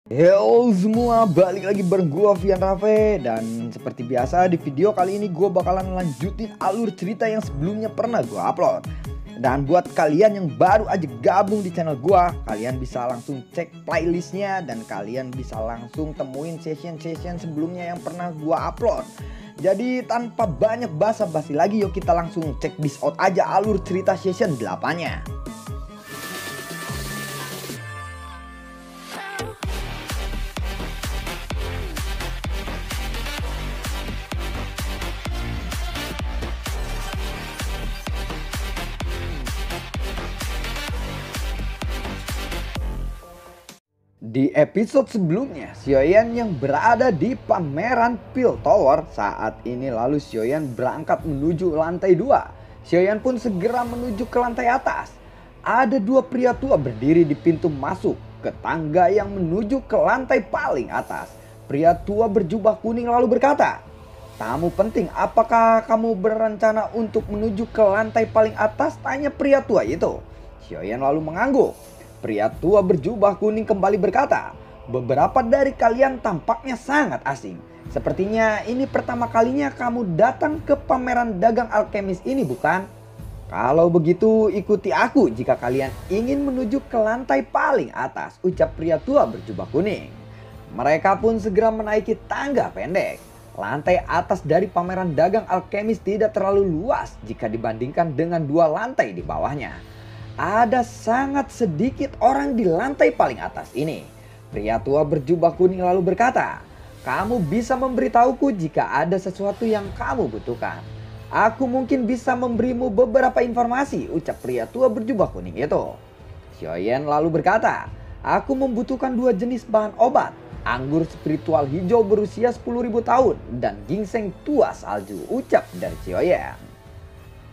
Yo semua, balik lagi bareng gua Vian Rafe. Dan seperti biasa di video kali ini gua bakalan lanjutin alur cerita yang sebelumnya pernah gua upload. Dan buat kalian yang baru aja gabung di channel gua, kalian bisa langsung cek playlistnya dan kalian bisa langsung temuin session-session sebelumnya yang pernah gua upload. Jadi tanpa banyak basa-basi lagi, yuk kita langsung cek this out aja alur cerita session 8-nya. Di episode sebelumnya, Xiaoyan yang berada di pameran Piltover saat ini, lalu Xiaoyan berangkat menuju lantai 2. Xiaoyan pun segera menuju ke lantai atas. Ada dua pria tua berdiri di pintu masuk ke tangga yang menuju ke lantai paling atas. Pria tua berjubah kuning lalu berkata, "Tamu penting, apakah kamu berencana untuk menuju ke lantai paling atas?" tanya pria tua itu. Xiaoyan lalu mengangguk. Pria tua berjubah kuning kembali berkata, "Beberapa dari kalian tampaknya sangat asing. Sepertinya ini pertama kalinya kamu datang ke pameran dagang alkemis ini, bukan? Kalau begitu ikuti aku jika kalian ingin menuju ke lantai paling atas," ucap pria tua berjubah kuning. Mereka pun segera menaiki tangga pendek. Lantai atas dari pameran dagang alkemis tidak terlalu luas jika dibandingkan dengan dua lantai di bawahnya. Ada sangat sedikit orang di lantai paling atas ini. Pria tua berjubah kuning lalu berkata, "Kamu bisa memberitahuku jika ada sesuatu yang kamu butuhkan. Aku mungkin bisa memberimu beberapa informasi," ucap pria tua berjubah kuning itu. Xiaoyan lalu berkata, "Aku membutuhkan dua jenis bahan obat. Anggur spiritual hijau berusia 10.000 tahun dan ginseng tua salju," ucap dari Xiaoyan.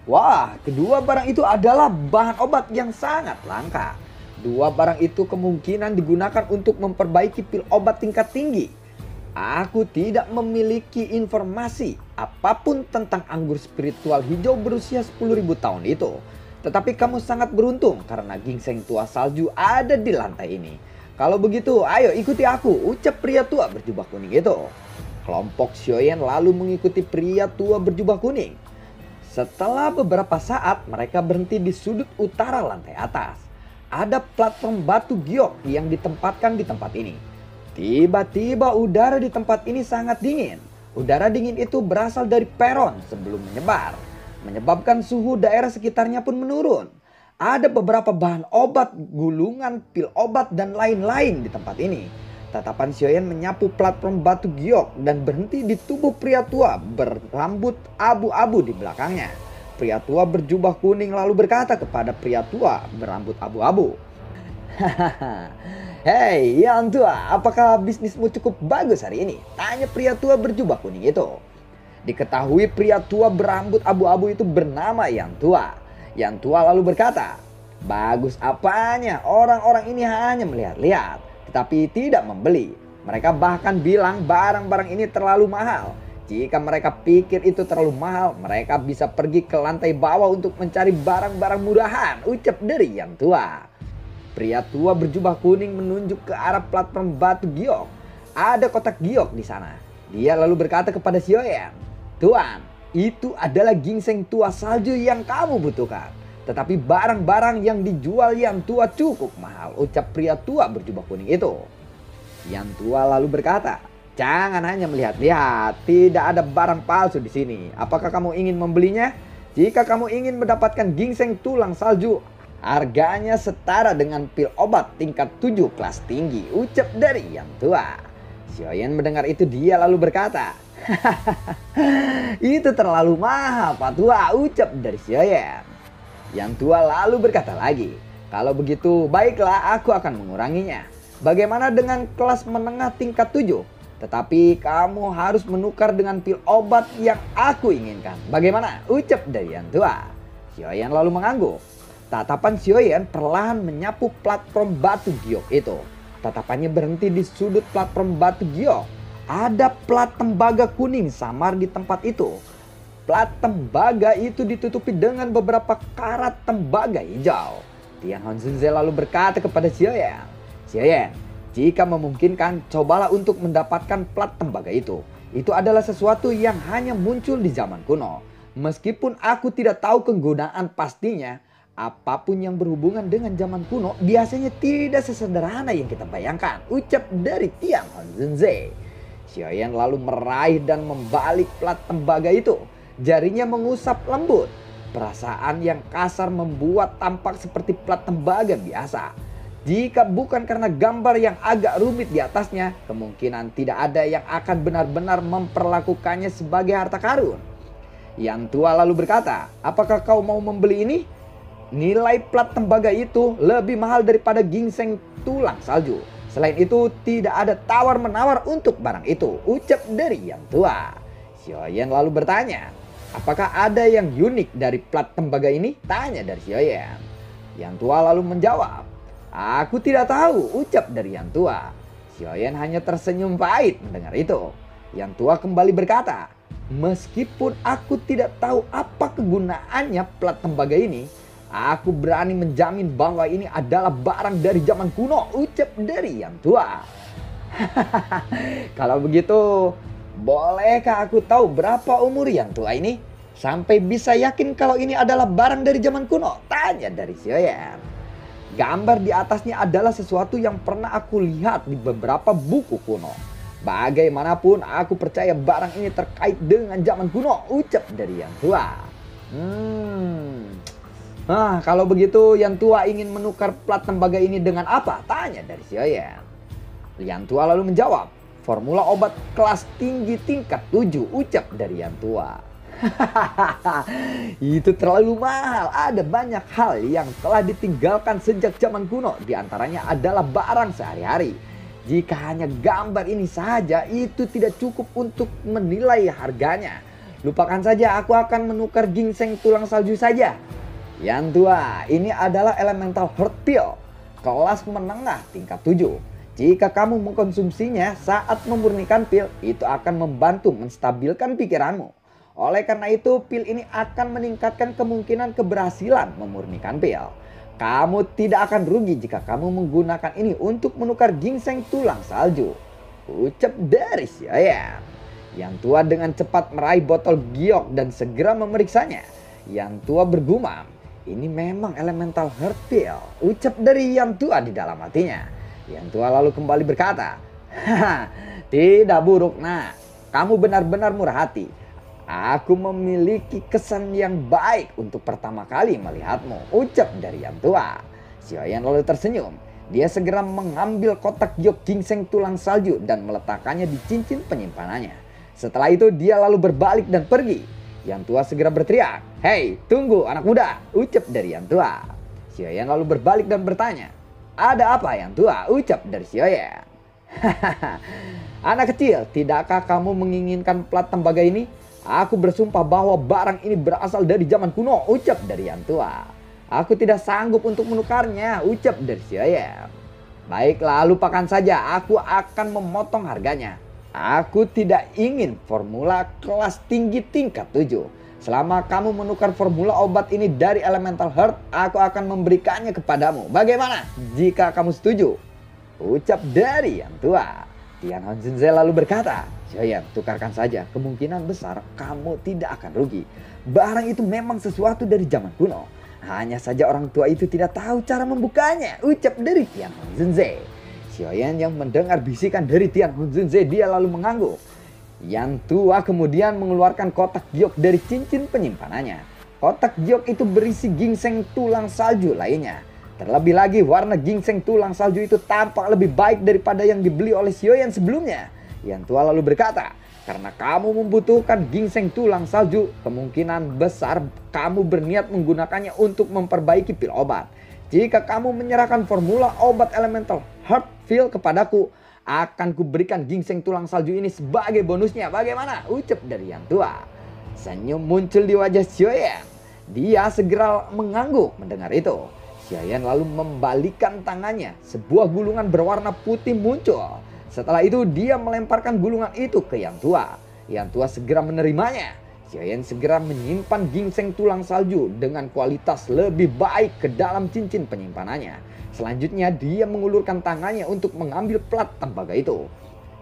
Wah, kedua barang itu adalah bahan obat yang sangat langka. Dua barang itu kemungkinan digunakan untuk memperbaiki pil obat tingkat tinggi. Aku tidak memiliki informasi apapun tentang anggur spiritual hijau berusia 10.000 tahun itu. Tetapi kamu sangat beruntung karena ginseng tua salju ada di lantai ini. Kalau begitu, ayo ikuti aku, ucap pria tua berjubah kuning itu. Kelompok Xiaoyan lalu mengikuti pria tua berjubah kuning. Setelah beberapa saat, mereka berhenti di sudut utara lantai atas. Ada platform batu giok yang ditempatkan di tempat ini. Tiba-tiba udara di tempat ini sangat dingin. Udara dingin itu berasal dari peron sebelum menyebar, menyebabkan suhu daerah sekitarnya pun menurun. Ada beberapa bahan obat, gulungan, pil obat, dan lain-lain di tempat ini. Tatapan Xiaoyan menyapu platform batu giok dan berhenti di tubuh pria tua berambut abu-abu di belakangnya. Pria tua berjubah kuning lalu berkata kepada pria tua berambut abu-abu, "Hahaha, hei yang tua, apakah bisnismu cukup bagus hari ini?" tanya pria tua berjubah kuning itu. Diketahui pria tua berambut abu-abu itu bernama Yang Tua. Yang Tua lalu berkata, "Bagus apanya, orang-orang ini hanya melihat-lihat tetapi tidak membeli. Mereka bahkan bilang barang-barang ini terlalu mahal. Jika mereka pikir itu terlalu mahal, mereka bisa pergi ke lantai bawah untuk mencari barang-barang murahan," ucap dari Yang Tua. Pria tua berjubah kuning menunjuk ke arah platform batu giok. Ada kotak giok di sana. Dia lalu berkata kepada Xiaoyan, "Tuan, itu adalah ginseng tua salju yang kamu butuhkan. Tetapi barang-barang yang dijual Yang Tua cukup mahal," ucap pria tua berjubah kuning itu. Yang Tua lalu berkata, "Jangan hanya melihat-lihat, tidak ada barang palsu di sini. Apakah kamu ingin membelinya? Jika kamu ingin mendapatkan ginseng tulang salju, harganya setara dengan pil obat tingkat 7 kelas tinggi," ucap dari Yang Tua. Xiaoyan mendengar itu, dia lalu berkata, "Hahaha, itu terlalu mahal Pak Tua," ucap dari Xiaoyan. Yang Tua lalu berkata lagi, "Kalau begitu baiklah, aku akan menguranginya. Bagaimana dengan kelas menengah tingkat 7? Tetapi kamu harus menukar dengan pil obat yang aku inginkan. Bagaimana?" ucap dari Yang Tua. Xiaoyan lalu mengangguk. Tatapan Xiaoyan perlahan menyapu platform batu giok itu. Tatapannya berhenti di sudut platform batu giok. Ada plat tembaga kuning samar di tempat itu. Plat tembaga itu ditutupi dengan beberapa karat tembaga hijau. Tian Honzunze lalu berkata kepada Xiaoyan, "Xiaoyan, Jika memungkinkan, cobalah untuk mendapatkan plat tembaga itu. Itu adalah sesuatu yang hanya muncul di zaman kuno. Meskipun aku tidak tahu kegunaan pastinya, apapun yang berhubungan dengan zaman kuno biasanya tidak sesederhana yang kita bayangkan, ucap dari Tian Honzunze. Xiaoyan lalu meraih dan membalik plat tembaga itu. Jarinya mengusap lembut. Perasaan yang kasar membuat tampak seperti plat tembaga biasa. Jika bukan karena gambar yang agak rumit di atasnya, kemungkinan tidak ada yang akan benar-benar memperlakukannya sebagai harta karun. Yang tua lalu berkata, apakah kau mau membeli ini? Nilai plat tembaga itu lebih mahal daripada ginseng tulang salju. Selain itu tidak ada tawar-menawar untuk barang itu, ucap dari yang tua. Xiaoyan lalu bertanya, apakah ada yang unik dari plat tembaga ini? Tanya dari Xiaoyan. Yang tua lalu menjawab, aku tidak tahu, ucap dari yang tua. Xiaoyan hanya tersenyum pahit mendengar itu. Yang tua kembali berkata, meskipun aku tidak tahu apa kegunaannya plat tembaga ini, aku berani menjamin bahwa ini adalah barang dari zaman kuno, ucap dari yang tua. Kalau begitu, bolehkah aku tahu berapa umur yang tua ini? Sampai bisa yakin kalau ini adalah barang dari zaman kuno? Tanya dari Xiaoyan. Gambar di atasnya adalah sesuatu yang pernah aku lihat di beberapa buku kuno. Bagaimanapun aku percaya barang ini terkait dengan zaman kuno, ucap dari yang tua. Kalau begitu yang tua ingin menukar plat tembaga ini dengan apa? Tanya dari Xiaoyan. Yang tua lalu menjawab, formula obat kelas tinggi tingkat 7, ucap dari yang tua. Itu terlalu mahal. Ada banyak hal yang telah ditinggalkan sejak zaman kuno. Di antaranya adalah barang sehari-hari. Jika hanya gambar ini saja, itu tidak cukup untuk menilai harganya. Lupakan saja, aku akan menukar ginseng tulang salju saja. Yang tua, ini adalah elemental heart pill kelas menengah tingkat 7. Jika kamu mengkonsumsinya saat memurnikan pil, itu akan membantu menstabilkan pikiranmu. Oleh karena itu, pil ini akan meningkatkan kemungkinan keberhasilan memurnikan pil. Kamu tidak akan rugi jika kamu menggunakan ini untuk menukar ginseng tulang salju, ucap dari Xiaoyan. Yang tua dengan cepat meraih botol giok dan segera memeriksanya. Yang tua bergumam, ini memang elemental heart pill, ucap dari yang tua di dalam hatinya. Yang tua lalu kembali berkata, haha, tidak buruk nak, kamu benar-benar murah hati. Aku memiliki kesan yang baik untuk pertama kali melihatmu, ucap dari yang tua. Xiaoyan lalu tersenyum. Dia segera mengambil kotak giok ginseng tulang salju dan meletakkannya di cincin penyimpanannya. Setelah itu dia lalu berbalik dan pergi. Yang tua segera berteriak, hei tunggu anak muda, ucap dari yang tua. Xiaoyan lalu berbalik dan bertanya, ada apa yang tua, ucap dari Xiaoyan. Anak kecil, tidakkah kamu menginginkan plat tembaga ini? Aku bersumpah bahwa barang ini berasal dari zaman kuno, ucap dari yang tua. Aku tidak sanggup untuk menukarnya, ucap dari Xiaoyan. Baiklah, lupakan saja, aku akan memotong harganya. Aku tidak ingin formula kelas tinggi tingkat 7. Selama kamu menukar formula obat ini dari elemental heart, aku akan memberikannya kepadamu. Bagaimana jika kamu setuju? Ucap dari yang tua. Tian Honzunze lalu berkata, Xiaoyan, tukarkan saja, kemungkinan besar kamu tidak akan rugi. Barang itu memang sesuatu dari zaman kuno. Hanya saja orang tua itu tidak tahu cara membukanya, ucap dari Tian Honzunze. Xiaoyan yang mendengar bisikan dari Tian Honzunze, dia lalu mengangguk. Yang tua kemudian mengeluarkan kotak giok dari cincin penyimpanannya. Kotak giok itu berisi ginseng tulang salju lainnya. Terlebih lagi warna ginseng tulang salju itu tampak lebih baik daripada yang dibeli oleh Xiaoyan sebelumnya. Yang tua lalu berkata, karena kamu membutuhkan ginseng tulang salju, kemungkinan besar kamu berniat menggunakannya untuk memperbaiki pil obat. Jika kamu menyerahkan formula obat elemental heart pill kepadaku, akan kuberikan ginseng tulang salju ini sebagai bonusnya. Bagaimana? Ucap dari yang tua. Senyum muncul di wajah Xiaoyan. Dia segera mengangguk mendengar itu. Xiaoyan lalu membalikkan tangannya. Sebuah gulungan berwarna putih muncul. Setelah itu dia melemparkan gulungan itu ke yang tua. Yang tua segera menerimanya. Xiaoyan segera menyimpan ginseng tulang salju dengan kualitas lebih baik ke dalam cincin penyimpanannya. Selanjutnya dia mengulurkan tangannya untuk mengambil plat tembaga itu.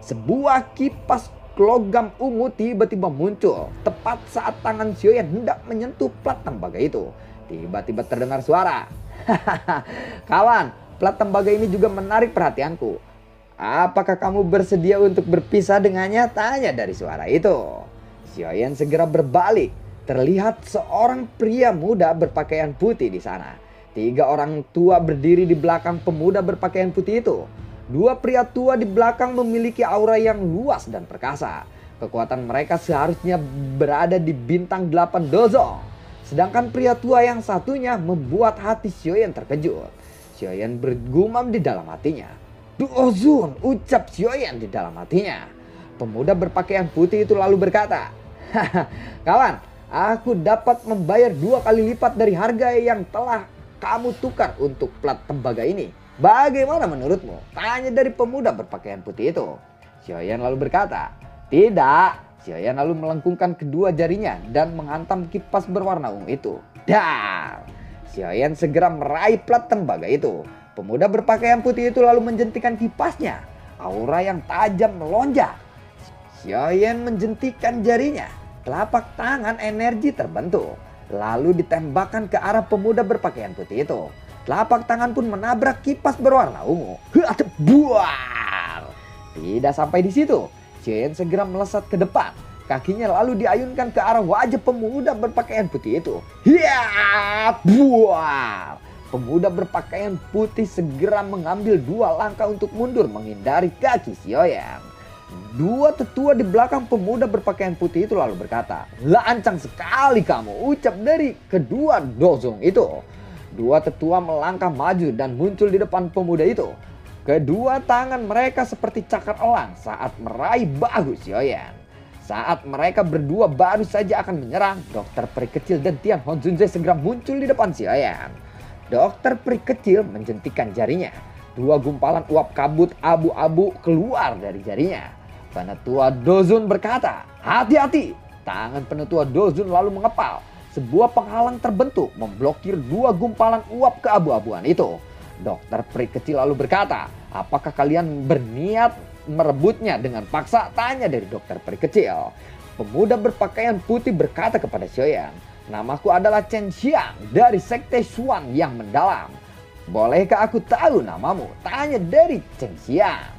Sebuah kipas logam ungu tiba-tiba muncul tepat saat tangan Xiaoyan hendak menyentuh plat tembaga itu. Tiba-tiba terdengar suara. Kawan, plat tembaga ini juga menarik perhatianku. Apakah kamu bersedia untuk berpisah dengannya? Tanya dari suara itu. Xiaoyan segera berbalik. Terlihat seorang pria muda berpakaian putih di sana. 3 orang tua berdiri di belakang pemuda berpakaian putih itu. 2 pria tua di belakang memiliki aura yang luas dan perkasa. Kekuatan mereka seharusnya berada di bintang 8 dozong. Sedangkan pria tua yang satunya membuat hati Xiaoyan terkejut. Xiaoyan bergumam di dalam hatinya. Duozun, ucap Xiaoyan di dalam hatinya. Pemuda berpakaian putih itu lalu berkata, kawan, aku dapat membayar 2 kali lipat dari harga yang telah kamu tukar untuk plat tembaga ini. Bagaimana menurutmu? Tanya dari pemuda berpakaian putih itu. Xiaoyan lalu berkata, tidak. Xiaoyan lalu melengkungkan kedua jarinya dan menghantam kipas berwarna ungu itu. Dar! Xiaoyan segera meraih plat tembaga itu. Pemuda berpakaian putih itu lalu menjentikan kipasnya. Aura yang tajam melonjak. Xiaoyan menjentikan jarinya. Telapak tangan energi terbentuk. Lalu ditembakkan ke arah pemuda berpakaian putih itu. Telapak tangan pun menabrak kipas berwarna ungu. Buar! Tidak sampai di situ. Xiaoyan segera melesat ke depan. Kakinya lalu diayunkan ke arah wajah pemuda berpakaian putih itu. Hiat! Buar! Pemuda berpakaian putih segera mengambil 2 langkah untuk mundur menghindari kaki Xiaoyan. 2 tetua di belakang pemuda berpakaian putih itu lalu berkata, lancang sekali kamu, ucap dari kedua dozong itu. 2 tetua melangkah maju dan muncul di depan pemuda itu. Kedua tangan mereka seperti cakar elang saat meraih bahu Xiaoyan. Saat mereka berdua baru saja akan menyerang, Dokter Peri Kecil dan Tian Honzunze segera muncul di depan Xiaoyan. Dokter Peri Kecil menjentikan jarinya. 2 gumpalan uap kabut abu-abu keluar dari jarinya. Penetua Dozun berkata, hati-hati. Tangan penetua Dozun lalu mengepal. Sebuah penghalang terbentuk memblokir 2 gumpalan uap keabu-abuan itu. Dokter Peri Kecil lalu berkata, apakah kalian berniat merebutnya dengan paksa? Tanya dari Dokter Peri Kecil. Pemuda berpakaian putih berkata kepada Xiaoyan, namaku adalah Chen Xiang dari Sekte Xuan yang mendalam. Bolehkah aku tahu namamu? Tanya dari Chen Xiang.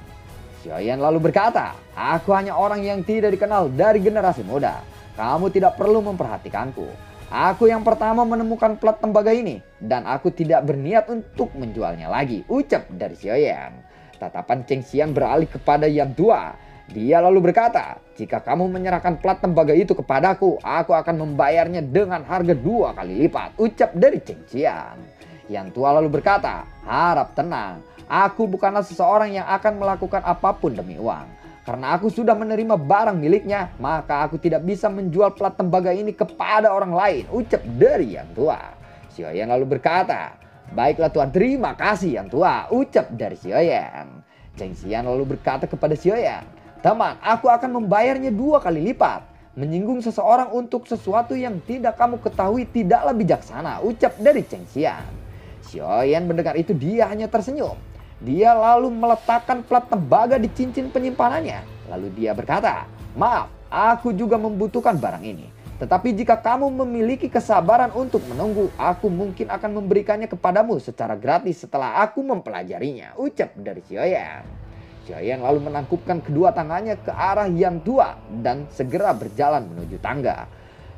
Xiaoyan lalu berkata, aku hanya orang yang tidak dikenal dari generasi muda. Kamu tidak perlu memperhatikanku. Aku yang pertama menemukan plat tembaga ini. Dan aku tidak berniat untuk menjualnya lagi. Ucap dari Xiaoyan. Tatapan Chen Xiang beralih kepada Yan Tua. Dia lalu berkata, jika kamu menyerahkan plat tembaga itu kepadaku, aku akan membayarnya dengan harga 2 kali lipat. Ucap dari Chen Xiang. Yan Tua lalu berkata, harap tenang. Aku bukanlah seseorang yang akan melakukan apapun demi uang. Karena aku sudah menerima barang miliknya, maka aku tidak bisa menjual plat tembaga ini kepada orang lain. Ucap dari Yan Tua. Xiaoyan lalu berkata, baiklah Tuan, terima kasih Yan Tua. Ucap dari Xiaoyan. Chen Xiang lalu berkata kepada Xiaoyan, teman, aku akan membayarnya 2 kali lipat. Menyinggung seseorang untuk sesuatu yang tidak kamu ketahui tidaklah bijaksana. Ucap dari Chen Xiang. Xiaoyan mendengar itu dia hanya tersenyum. Dia lalu meletakkan plat tembaga di cincin penyimpanannya. Lalu dia berkata, maaf, aku juga membutuhkan barang ini. Tetapi jika kamu memiliki kesabaran untuk menunggu, aku mungkin akan memberikannya kepadamu secara gratis setelah aku mempelajarinya. Ucap dari Xiaoyan. Xiaoyan lalu menangkupkan kedua tangannya ke arah Yan Tua dan segera berjalan menuju tangga.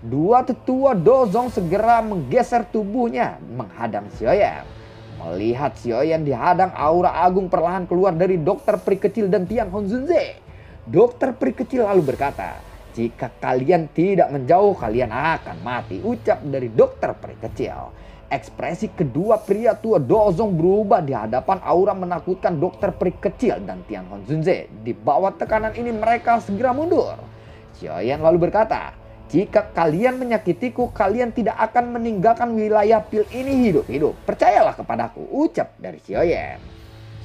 2 tetua dozong segera menggeser tubuhnya menghadang Xiaoyan. Melihat Xiaoyan dihadang, aura agung perlahan keluar dari Dokter Peri Kecil dan Tian Honzunze. Dokter Peri Kecil lalu berkata, jika kalian tidak menjauh, kalian akan mati. Ucap dari Dokter Peri Kecil. Ekspresi kedua pria tua dozong berubah di hadapan aura menakutkan Dokter Peri Kecil dan Tian Honzunze. Di bawah tekanan ini mereka segera mundur. Xiaoyan lalu berkata, jika kalian menyakitiku, kalian tidak akan meninggalkan wilayah pil ini hidup-hidup. Percayalah kepadaku, ucap dari Xiaoyan.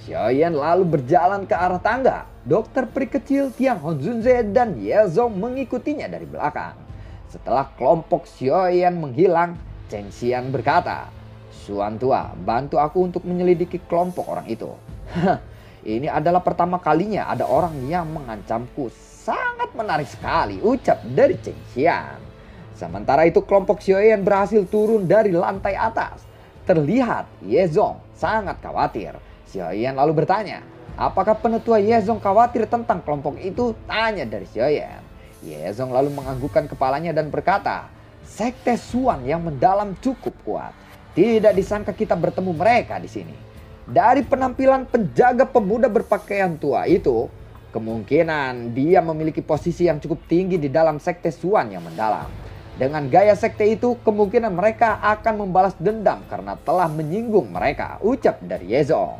Xiaoyan lalu berjalan ke arah tangga. Dokter Peri Kecil, Tian Honzunze dan Ye Zong mengikutinya dari belakang. Setelah kelompok Xiaoyan menghilang, Cheng Xian berkata, "Suan tua, bantu aku untuk menyelidiki kelompok orang itu." "Ini adalah pertama kalinya ada orang yang mengancamku. Sangat menarik sekali," ucap dari Cheng Xian. Sementara itu kelompok Xiaoyan berhasil turun dari lantai atas. Terlihat Yezong sangat khawatir. Xiaoyan lalu bertanya, "Apakah penetua Yezong khawatir tentang kelompok itu?" tanya dari Xiaoyan. Yezong lalu menganggukkan kepalanya dan berkata, "Sekte Suan yang mendalam cukup kuat. Tidak disangka kita bertemu mereka di sini. Dari penampilan penjaga pemuda berpakaian tua itu, kemungkinan dia memiliki posisi yang cukup tinggi di dalam sekte Suan yang mendalam. Dengan gaya sekte itu, kemungkinan mereka akan membalas dendam karena telah menyinggung mereka," ucap dari Yezong.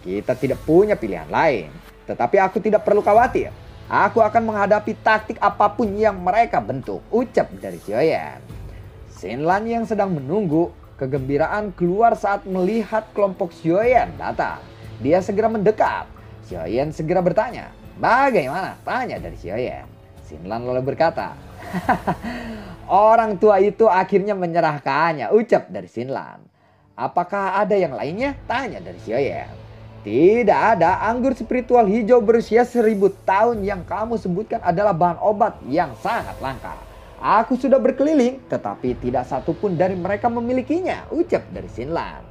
"Kita tidak punya pilihan lain, tetapi aku tidak perlu khawatir. Aku akan menghadapi taktik apapun yang mereka bentuk," ucap dari Xiaoyan. Xinlan yang sedang menunggu kegembiraan keluar saat melihat kelompok Xiaoyan datang. Dia segera mendekat. Xiaoyan segera bertanya, "Bagaimana?" tanya dari Xiaoyan. Xinlan lalu berkata, "Orang tua itu akhirnya menyerahkannya," ucap dari Xinlan. "Apakah ada yang lainnya?" tanya dari Xiaoyan. "Tidak ada. Anggur spiritual hijau berusia 1000 tahun yang kamu sebutkan adalah bahan obat yang sangat langka. Aku sudah berkeliling, tetapi tidak satupun dari mereka memilikinya," ucap dari Xinlan.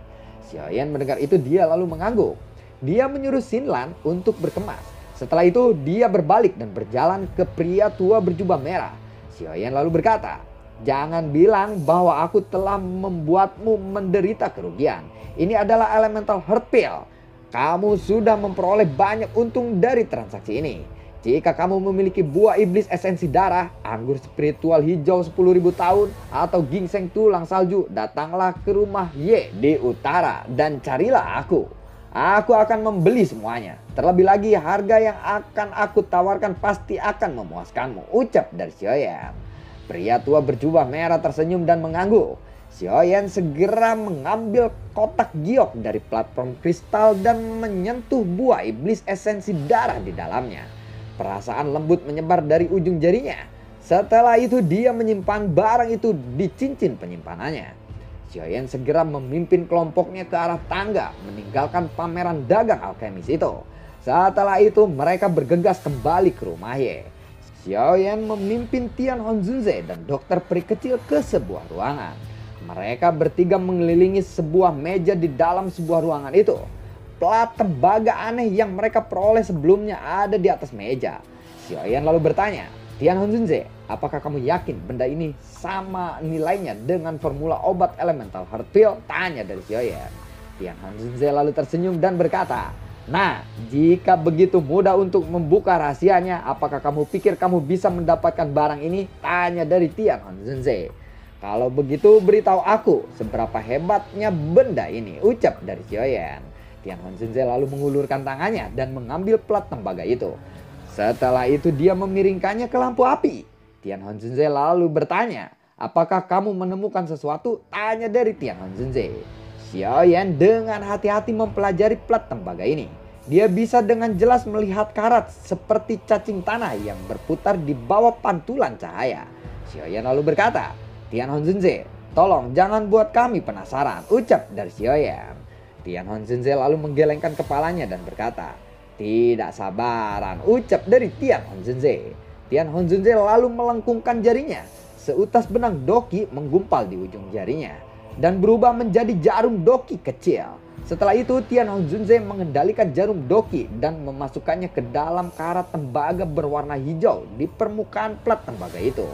Xiaoyan mendengar itu dia lalu mengangguk. Dia menyuruh Xinlan untuk berkemas. Setelah itu dia berbalik dan berjalan ke pria tua berjubah merah. Xiaoyan lalu berkata, "Jangan bilang bahwa aku telah membuatmu menderita kerugian. Ini adalah elemental heart pill. Kamu sudah memperoleh banyak untung dari transaksi ini. Jika kamu memiliki buah iblis esensi darah, anggur spiritual hijau 10.000 tahun, atau ginseng tulang salju, datanglah ke rumah Ye di utara dan carilah aku. Aku akan membeli semuanya. Terlebih lagi harga yang akan aku tawarkan pasti akan memuaskanmu," ucap dari Xiaoyan. Pria tua berjubah merah tersenyum dan mengangguk. Xiaoyan segera mengambil kotak giok dari platform kristal dan menyentuh buah iblis esensi darah di dalamnya. Perasaan lembut menyebar dari ujung jarinya. Setelah itu dia menyimpan barang itu di cincin penyimpanannya. Xiaoyan segera memimpin kelompoknya ke arah tangga meninggalkan pameran dagang alkemis itu. Setelah itu mereka bergegas kembali ke rumah Ye. Xiaoyan memimpin Tian Honzunze dan dokter peri kecil ke sebuah ruangan. Mereka bertiga mengelilingi sebuah meja di dalam sebuah ruangan itu. Plat tembaga aneh yang mereka peroleh sebelumnya ada di atas meja. Xiaoyan lalu bertanya, "Tian Honzunze, apakah kamu yakin benda ini sama nilainya dengan formula obat elemental heart pill?" tanya dari Xiaoyan. Tian Honzunze lalu tersenyum dan berkata, "Nah, jika begitu mudah untuk membuka rahasianya, apakah kamu pikir kamu bisa mendapatkan barang ini?" tanya dari Tian Honzunze. "Kalau begitu beritahu aku seberapa hebatnya benda ini," ucap dari Xiaoyan. Tian Honzunze lalu mengulurkan tangannya dan mengambil plat tembaga itu. Setelah itu dia memiringkannya ke lampu api. Tian Honzunze lalu bertanya, "Apakah kamu menemukan sesuatu?" tanya dari Tian Honzunze. Xiaoyan dengan hati-hati mempelajari plat tembaga ini. Dia bisa dengan jelas melihat karat seperti cacing tanah yang berputar di bawah pantulan cahaya. Xiaoyan lalu berkata, "Tian Honzunze, tolong jangan buat kami penasaran," ucap dari Xiaoyan. Tian Honzunze lalu menggelengkan kepalanya dan berkata, "Tidak sabaran," ucap dari Tian Honzunze. Tian Honzunze lalu melengkungkan jarinya. Seutas benang doki menggumpal di ujung jarinya dan berubah menjadi jarum doki kecil. Setelah itu Tian Honzunze mengendalikan jarum doki dan memasukkannya ke dalam karat tembaga berwarna hijau di permukaan plat tembaga itu.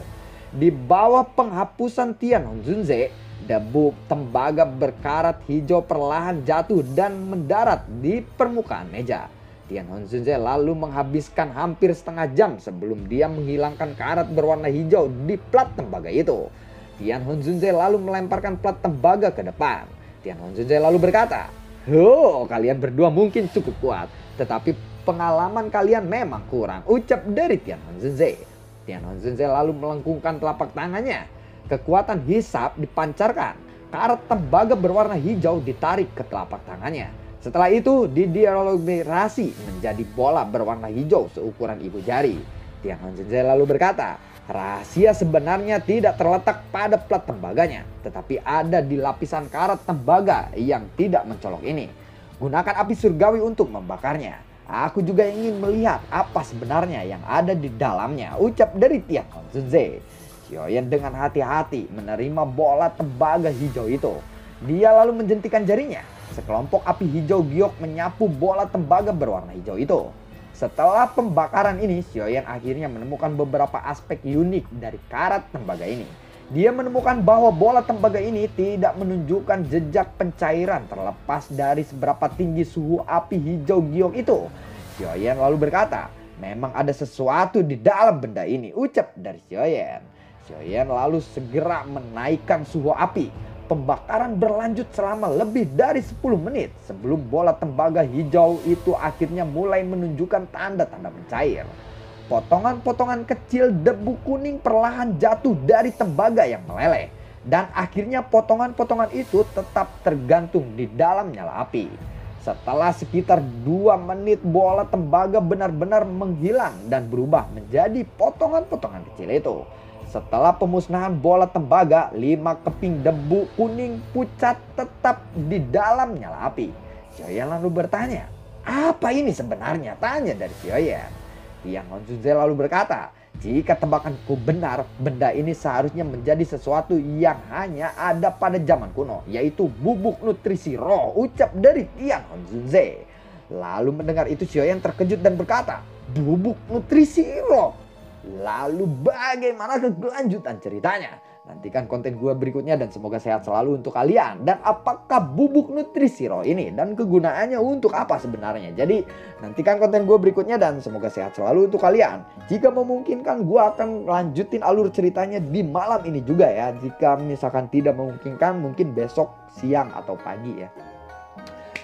Di bawah penghapusan Tian Honzunze, debu tembaga berkarat hijau perlahan jatuh dan mendarat di permukaan meja. Tian Honzunze lalu menghabiskan hampir setengah jam sebelum dia menghilangkan karat berwarna hijau di plat tembaga itu. Tian Honzunze lalu melemparkan plat tembaga ke depan. Tian Honzunze lalu berkata, "Oh, kalian berdua mungkin cukup kuat, tetapi pengalaman kalian memang kurang," ucap dari Tian Honzunze. Tian Honzunze lalu melengkungkan telapak tangannya. Kekuatan hisap dipancarkan. Karat tembaga berwarna hijau ditarik ke telapak tangannya. Setelah itu didiaglomerasi menjadi bola berwarna hijau seukuran ibu jari. Tian Honzunze lalu berkata, Rahasia sebenarnya tidak terletak pada plat tembaganya, tetapi ada di lapisan karat tembaga yang tidak mencolok ini. Gunakan api surgawi untuk membakarnya. Aku juga ingin melihat apa sebenarnya yang ada di dalamnya, ucap dari Tian Honzunze. Xiaoyan dengan hati-hati menerima bola tembaga hijau itu. Dia lalu menjentikan jarinya. Sekelompok api hijau giok menyapu bola tembaga berwarna hijau itu. Setelah pembakaran ini, Xiaoyan akhirnya menemukan beberapa aspek unik dari karat tembaga ini. Dia menemukan bahwa bola tembaga ini tidak menunjukkan jejak pencairan terlepas dari seberapa tinggi suhu api hijau giok itu. Xiaoyan lalu berkata, memang ada sesuatu di dalam benda ini, ucap dari Xiaoyan. Xiaoyan lalu segera menaikkan suhu api. Pembakaran berlanjut selama lebih dari 10 menit sebelum bola tembaga hijau itu akhirnya mulai menunjukkan tanda-tanda mencair. Potongan-potongan kecil debu kuning perlahan jatuh dari tembaga yang meleleh. Dan akhirnya potongan-potongan itu tetap tergantung di dalam nyala api. Setelah sekitar 2 menit bola tembaga benar-benar menghilang dan berubah menjadi potongan-potongan kecil itu. Setelah pemusnahan bola tembaga, 5 keping debu kuning pucat tetap di dalam nyala api. Xiaoyan lalu bertanya, apa ini sebenarnya? Tanya dari Xiaoyan. Tian Honzunze lalu berkata, jika tebakanku benar, benda ini seharusnya menjadi sesuatu yang hanya ada pada zaman kuno, yaitu bubuk nutrisi roh, ucap dari Tian Honzunze. Lalu mendengar itu Xiaoyan terkejut dan berkata, bubuk nutrisi roh? Lalu bagaimana kelanjutan ceritanya? Nantikan konten gue berikutnya dan semoga sehat selalu untuk kalian. Dan apakah bubuk nutrisi roh ini dan kegunaannya untuk apa sebenarnya? Jadi nantikan konten gue berikutnya dan semoga sehat selalu untuk kalian. Jika memungkinkan gue akan lanjutin alur ceritanya di malam ini juga ya. Jika misalkan tidak memungkinkan mungkin besok siang atau pagi ya.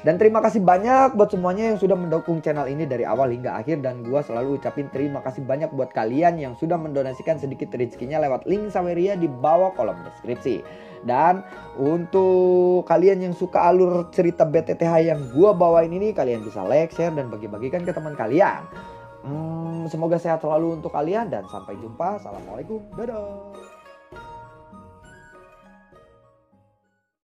Dan terima kasih banyak buat semuanya yang sudah mendukung channel ini dari awal hingga akhir. Dan gue selalu ucapin terima kasih banyak buat kalian yang sudah mendonasikan sedikit rezekinya lewat link Saweria di bawah kolom deskripsi. Dan untuk kalian yang suka alur cerita BTTH yang gue bawain ini, kalian bisa like, share, dan bagi-bagikan ke teman kalian. Semoga sehat selalu untuk kalian dan sampai jumpa. Assalamualaikum. Dadah.